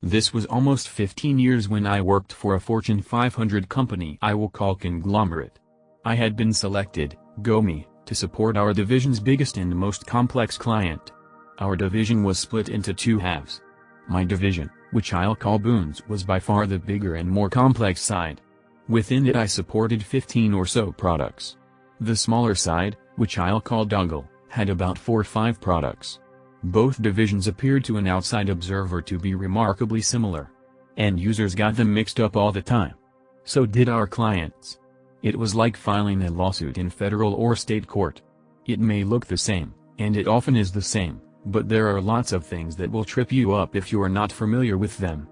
This was almost 15 years when I worked for a Fortune 500 company I will call conglomerate. I had been selected, GoMe, to support our division's biggest and most complex client. Our division was split into two halves. My division, which I'll call Boons, was by far the bigger and more complex side. Within it I supported 15 or so products. The smaller side, which I'll call Doggle, had about 4 or 5 products. Both divisions appeared to an outside observer to be remarkably similar. End users got them mixed up all the time. So did our clients. It was like filing a lawsuit in federal or state court. It may look the same, and it often is the same, but there are lots of things that will trip you up if you are not familiar with them.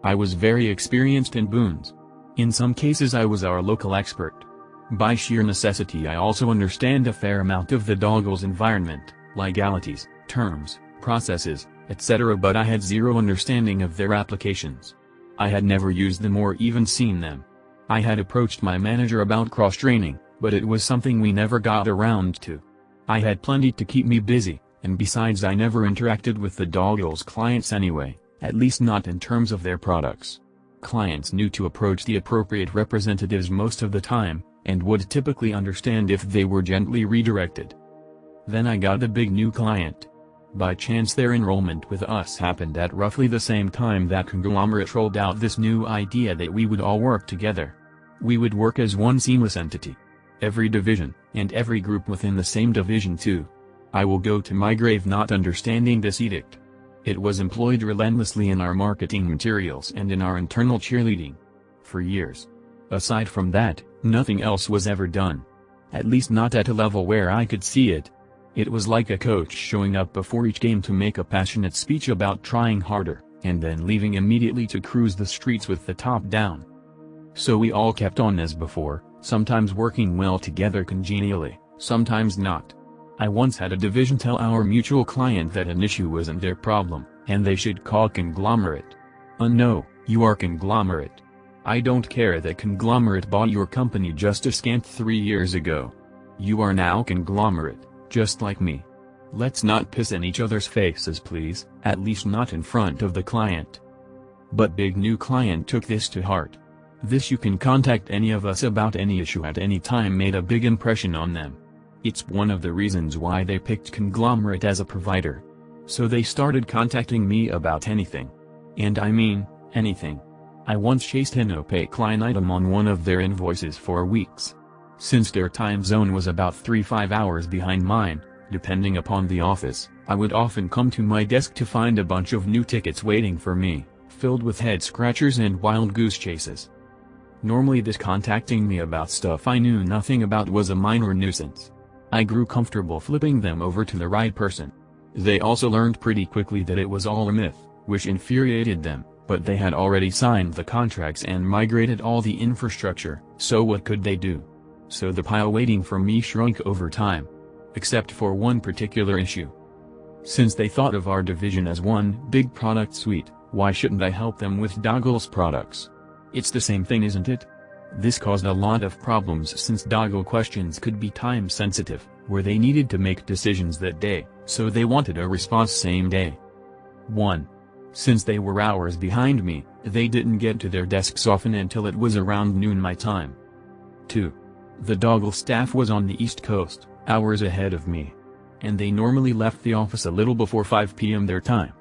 I was very experienced in Boons. In some cases I was our local expert. By sheer necessity I also understand a fair amount of the Doggle's environment, legalities, terms, processes, etc., but I had zero understanding of their applications. I had never used them or even seen them. I had approached my manager about cross-training, but it was something we never got around to. I had plenty to keep me busy, and besides I never interacted with the Doggle's clients anyway, at least not in terms of their products. Clients knew to approach the appropriate representatives most of the time, and would typically understand if they were gently redirected. Then I got a big new client. By chance their enrollment with us happened at roughly the same time that conglomerate rolled out this new idea that we would all work together. We would work as one seamless entity. Every division, and every group within the same division too. I will go to my grave not understanding this edict. It was employed relentlessly in our marketing materials and in our internal cheerleading. For years. Aside from that, nothing else was ever done. At least not at a level where I could see it. It was like a coach showing up before each game to make a passionate speech about trying harder, and then leaving immediately to cruise the streets with the top down. So we all kept on as before, sometimes working well together congenially, sometimes not. I once had a division tell our mutual client that an issue wasn't their problem, and they should call conglomerate. No, you are conglomerate. I don't care that conglomerate bought your company just a scant 3 years ago. You are now conglomerate, just like me. Let's not piss in each other's faces please, at least not in front of the client. But big new client took this to heart. This you can contact any of us about any issue at any time made a big impression on them. It's one of the reasons why they picked conglomerate as a provider. So they started contacting me about anything. And I mean, anything. I once chased an opaque line item on one of their invoices for weeks. Since their time zone was about 3-5 hours behind mine, depending upon the office, I would often come to my desk to find a bunch of new tickets waiting for me, filled with head-scratchers and wild goose chases. Normally this contacting me about stuff I knew nothing about was a minor nuisance. I grew comfortable flipping them over to the right person. They also learned pretty quickly that it was all a myth, which infuriated them, but they had already signed the contracts and migrated all the infrastructure, so what could they do? So the pile waiting for me shrunk over time. Except for one particular issue. Since they thought of our division as one big product suite, why shouldn't I help them with Doggle's products? It's the same thing, isn't it? This caused a lot of problems since Doggle questions could be time sensitive, where they needed to make decisions that day, so they wanted a response same day. 1. Since they were hours behind me, they didn't get to their desks often until it was around noon my time. 2. The Doggle staff was on the East Coast, hours ahead of me. And they normally left the office a little before 5 p.m. their time.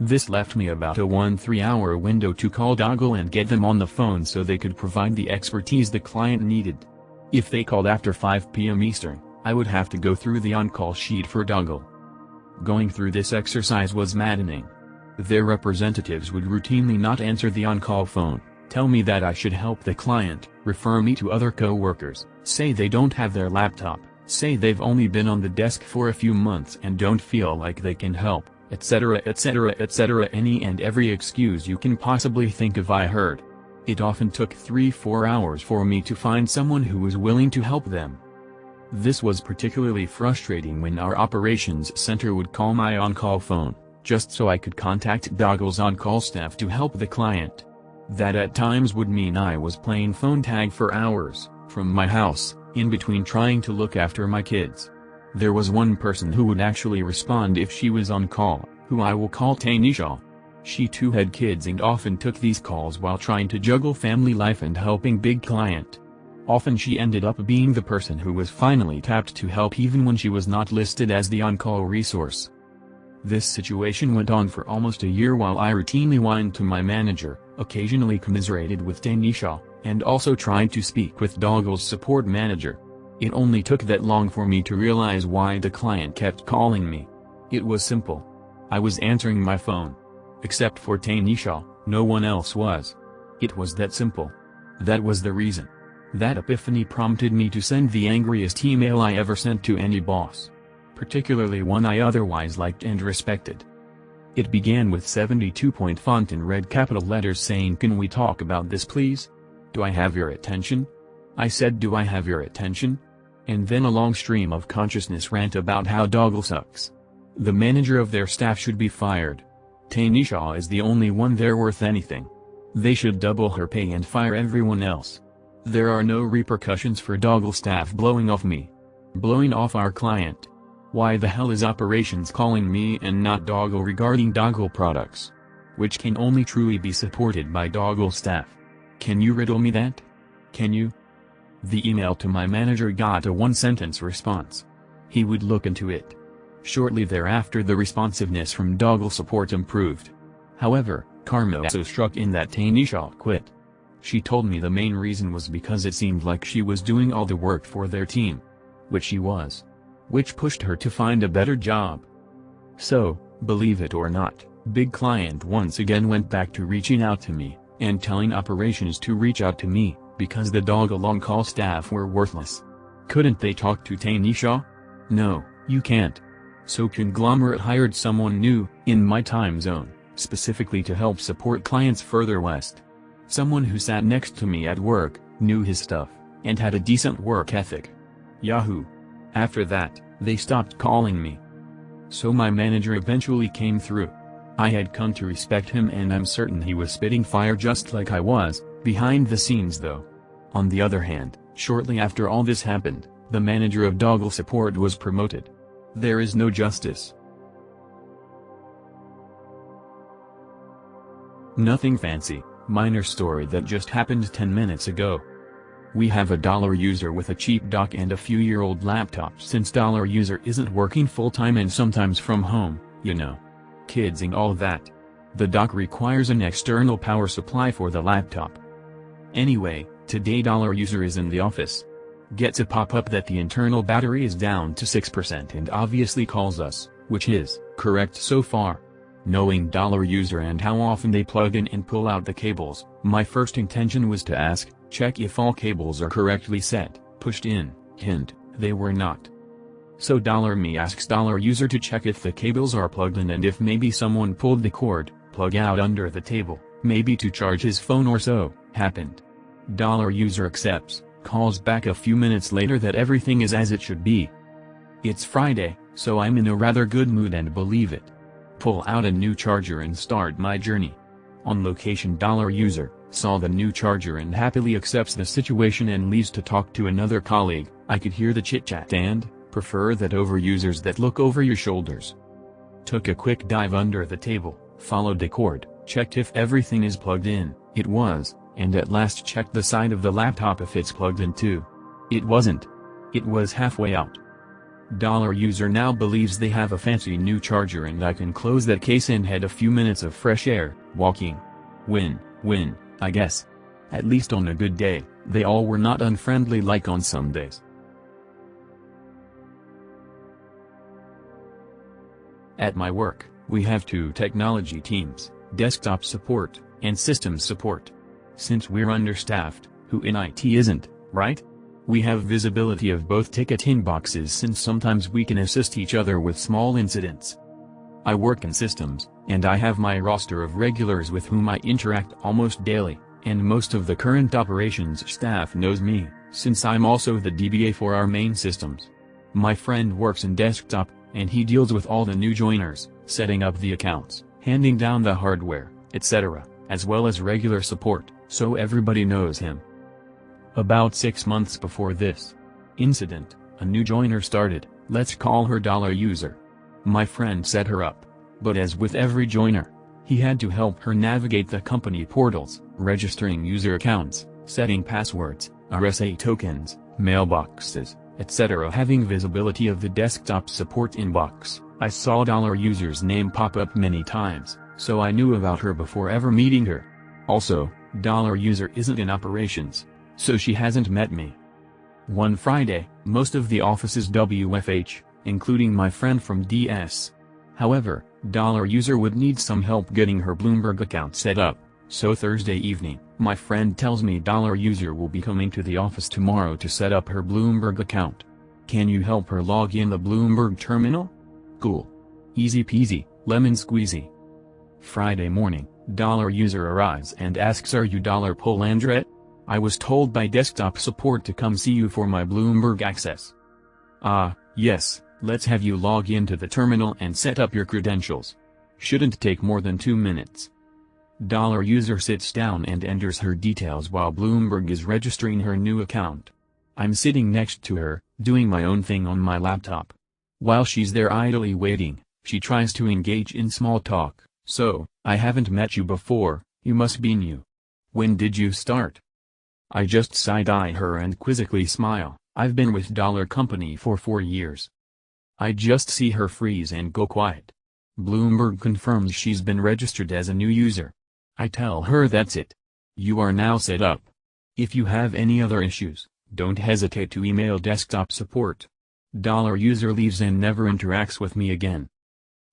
This left me about a 1-3 hour window to call Doggle and get them on the phone so they could provide the expertise the client needed. If they called after 5 p.m. Eastern, I would have to go through the on-call sheet for Doggle. Going through this exercise was maddening. Their representatives would routinely not answer the on-call phone, tell me that I should help the client, refer me to other co-workers, say they don't have their laptop, say they've only been on the desk for a few months and don't feel like they can help, etc., etc., etc. Any and every excuse you can possibly think of I heard. It often took 3-4 hours for me to find someone who was willing to help them. This was particularly frustrating when our operations center would call my on-call phone, just so I could contact Doggle's on-call staff to help the client. That at times would mean I was playing phone tag for hours, from my house, in between trying to look after my kids. There was one person who would actually respond if she was on call, who I will call Tanisha. She too had kids and often took these calls while trying to juggle family life and helping big client. Often she ended up being the person who was finally tapped to help even when she was not listed as the on-call resource. This situation went on for almost a year while I routinely whined to my manager, occasionally commiserated with Tanisha, and also tried to speak with Doggle's support manager. It only took that long for me to realize why the client kept calling me. It was simple. I was answering my phone. Except for Tanisha, no one else was. It was that simple. That was the reason. That epiphany prompted me to send the angriest email I ever sent to any boss. Particularly one I otherwise liked and respected. It began with 72-point font in red capital letters saying, "Can we talk about this please? Do I have your attention?" I said, "Do I have your attention?" And then a long stream of consciousness rant about how Doggle sucks. The manager of their staff should be fired. Tanisha is the only one there worth anything. They should double her pay and fire everyone else. There are no repercussions for Doggle staff blowing off me. Blowing off our client. Why the hell is operations calling me and not Doggle regarding Doggle products? Which can only truly be supported by Doggle staff. Can you riddle me that? Can you? The email to my manager got a one-sentence response. He would look into it. Shortly thereafter the responsiveness from Doggle support improved. However, karma also struck in that Tanisha quit. She told me the main reason was because it seemed like she was doing all the work for their team. Which she was. Which pushed her to find a better job. So, believe it or not, big client once again went back to reaching out to me, and telling operations to reach out to me, because the Doggle on-call staff were worthless. Couldn't they talk to Tanisha? No, you can't. So Conglomerate hired someone new, in my time zone, specifically to help support clients further west. Someone who sat next to me at work, knew his stuff, and had a decent work ethic. Yahoo! After that, they stopped calling me. So my manager eventually came through. I had come to respect him and I'm certain he was spitting fire just like I was, behind the scenes though. On the other hand, shortly after all this happened, the manager of Doggle support was promoted. There is no justice. Nothing fancy, minor story that just happened 10 minutes ago. We have a dollar user with a cheap dock and a few-year-old laptop since dollar user isn't working full-time and sometimes from home, you know. Kids and all that. The dock requires an external power supply for the laptop. Anyway, today dollar user is in the office. Gets a pop-up that the internal battery is down to 6% and obviously calls us, which is correct so far. Knowing dollar user and how often they plug in and pull out the cables, my first intention was to ask, check if all cables are correctly set, pushed in. Hint, they were not. So $me asks dollar user to check if the cables are plugged in and if maybe someone pulled the cord, plug out under the table, maybe to charge his phone or so, happened. Dollar user accepts, calls back a few minutes later that everything is as it should be. It's Friday, so I'm in a rather good mood and believe it. Pull out a new charger and start my journey. On location dollar user, saw the new charger and happily accepts the situation and leaves to talk to another colleague. I could hear the chit-chat and, prefer that over users that look over your shoulders. Took a quick dive under the table, followed the cord, checked if everything is plugged in, it was, and at last checked the side of the laptop if it's plugged in too. It wasn't. It was halfway out. Dollar user now believes they have a fancy new charger and I can close that case and had a few minutes of fresh air, walking. Win, I guess. At least on a good day, they all were not unfriendly like on some days. At my work, we have two technology teams, desktop support, and systems support. Since we're understaffed, who in IT isn't, right? We have visibility of both ticket inboxes since sometimes we can assist each other with small incidents. I work in systems, and I have my roster of regulars with whom I interact almost daily, and most of the current operations staff knows me, since I'm also the DBA for our main systems. My friend works in desktop, and he deals with all the new joiners, setting up the accounts, handing down the hardware, etc., as well as regular support, so everybody knows him. About 6 months before this incident, a new joiner started, let's call her dollar user. My friend set her up. But as with every joiner, He had to help her navigate the company portals, registering user accounts, setting passwords, RSA tokens, mailboxes, etc. Having visibility of the desktop support inbox, I saw $user's name pop up many times, so I knew about her before ever meeting her. Also, $user isn't in operations, so she hasn't met me. One Friday, most of the office is WFH, including my friend from DS. However, $user would need some help getting her Bloomberg account set up, so Thursday evening, my friend tells me $user will be coming to the office tomorrow to set up her Bloomberg account. Can you help her log in the Bloomberg terminal? Cool. Easy peasy, lemon squeezy. Friday morning, $user arrives and asks, "Are you Paul Andret? I was told by desktop support to come see you for my Bloomberg access." Yes, let's have you log into the terminal and set up your credentials. Shouldn't take more than 2 minutes. $user sits down and enters her details while Bloomberg is registering her new account. I'm sitting next to her, doing my own thing on my laptop. While she's there idly waiting, she tries to engage in small talk. "So, I haven't met you before, you must be new. When did you start?" I just side-eye her and quizzically smile. "I've been with $company for 4 years." I just see her freeze and go quiet. Bloomberg confirms she's been registered as a new user. I tell her that's it. You are now set up. If you have any other issues, don't hesitate to email desktop support. $user leaves and never interacts with me again.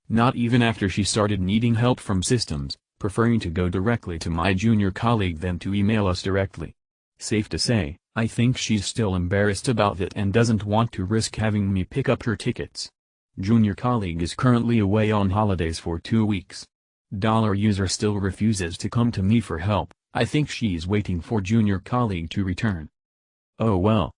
Not even after she started needing help from systems, preferring to go directly to my junior colleague than to email us directly. Safe to say, I think she's still embarrassed about it and doesn't want to risk having me pick up her tickets. Junior colleague is currently away on holidays for 2 weeks. $user still refuses to come to me for help. I think she's waiting for junior colleague to return. Oh well,